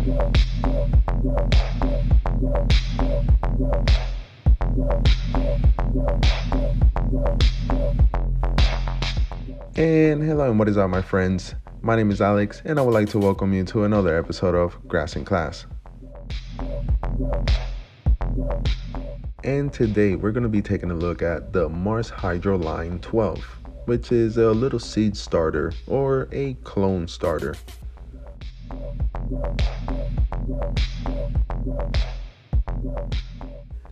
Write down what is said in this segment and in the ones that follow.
And hello and what is up, my friends? My name is Alex and I would like to welcome you to another episode of Grass in Class. And today we're going to be taking a look at the Mars Hydroline 12, which is a little seed starter or a clone starter.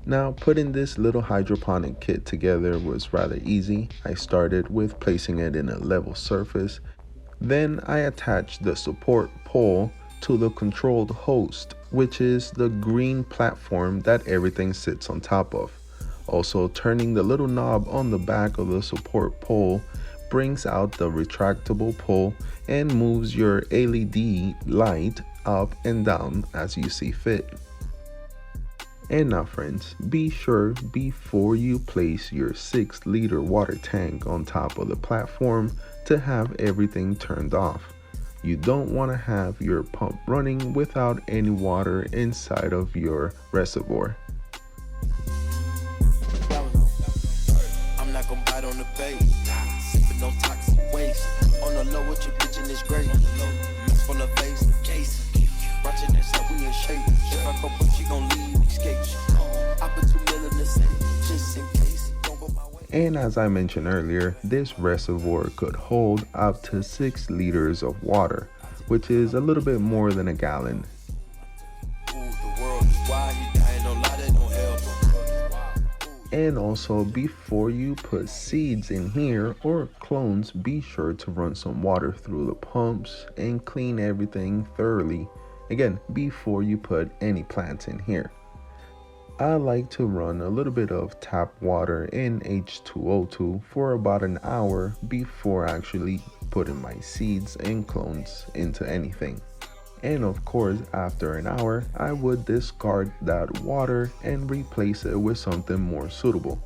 Now, putting this little hydroponic kit together was rather easy. I started with placing it in a level surface. Then I attached the support pole to the controlled host, which is the green platform that everything sits on top of. Also, turning the little knob on the back of the support pole brings out the retractable pole and moves your LED light up and down as you see fit. And now, friends, be sure before you place your 6-liter water tank on top of the platform to have everything turned off. You don't want to have your pump running without any water inside of your reservoir. I'm not gonna bite on the bait, sipping no toxic waste. On the low, what you bitching is great. Mix from the face, case. Watching this, how we in shape. If I go, but you gon' leave. And as I mentioned earlier, this reservoir could hold up to 6 liters of water, which is a little bit more than a gallon. And also, before you put seeds in here or clones, be sure to run some water through the pumps and clean everything thoroughly. Again, before you put any plants in here. I like to run a little bit of tap water in H2O2 for about an hour before actually putting my seeds and clones into anything. And of course, after an hour, I would discard that water and replace it with something more suitable.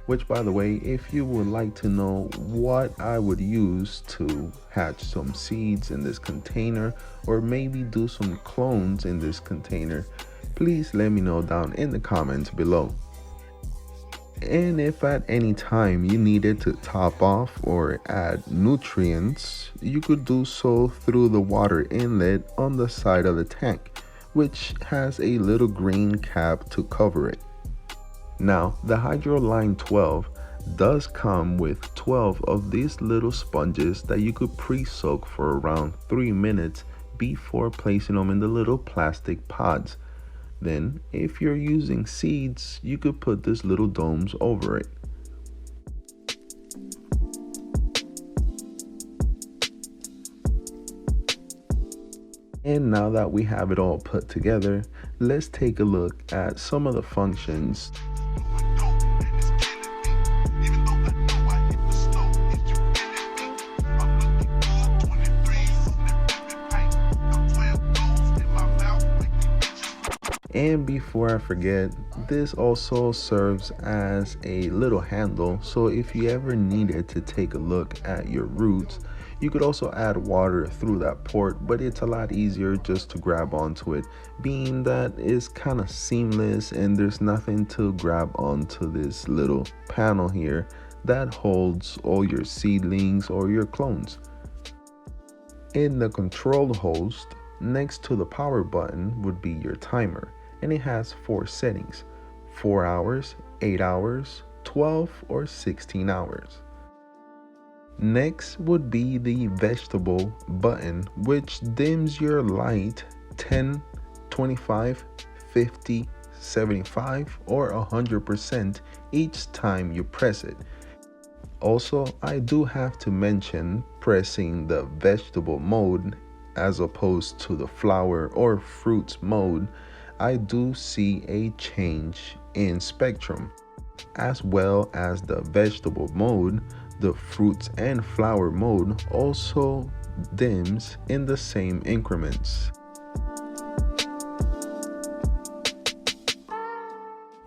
Which, by the way, if you would like to know what I would use to hatch some seeds in this container or maybe do some clones in this container, please let me know down in the comments below. And if at any time you needed to top off or add nutrients, you could do so through the water inlet on the side of the tank, which has a little green cap to cover it. Now, the Hydroline 12 does come with 12 of these little sponges that you could pre-soak for around 3 minutes before placing them in the little plastic pods. Then, if you're using seeds, you could put these little domes over it. And now that we have it all put together, let's take a look at some of the functions. And before I forget, this also serves as a little handle, so if you ever needed to take a look at your roots, you could also add water through that port, but it's a lot easier just to grab onto it, being that it's kind of seamless and there's nothing to grab onto this little panel here that holds all your seedlings or your clones. In the control host, next to the power button would be your timer. And it has 4 settings: 4 hours, 8 hours, 12 or 16 hours. Next would be the vegetable button, which dims your light 10, 25, 50, 75 or 100% each time you press it. Also, I do have to mention pressing the vegetable mode as opposed to the flower or fruits mode. I do see a change in spectrum. As well as the vegetable mode, the fruits and flower mode also dims in the same increments.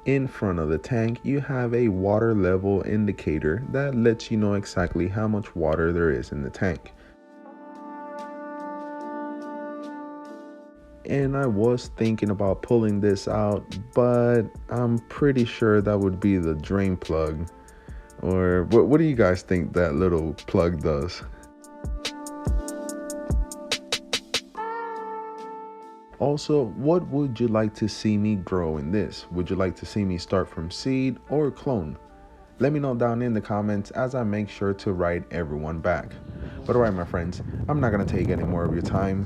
In front of the tank, you have a water level indicator that lets you know exactly how much water there is in the tank. And I was thinking about pulling this out, but I'm pretty sure that would be the drain plug. Or what do you guys think that little plug does? Also, what would you like to see me grow in this? Would you like to see me start from seed or clone? Let me know down in the comments as I make sure to write everyone back. But alright, my friends, I'm not going to take any more of your time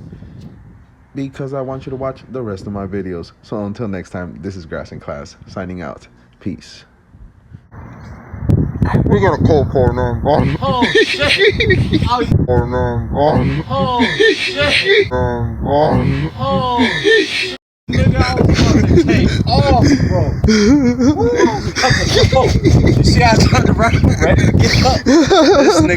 because I want you to watch the rest of my videos. So until next time, this is Grass in Class, signing out. Peace. We got a cold pour now. Oh shit! Oh shit! Oh shit! Nigga, I was about to take off, bro. You see, I turned around, ready to get up. This nigga.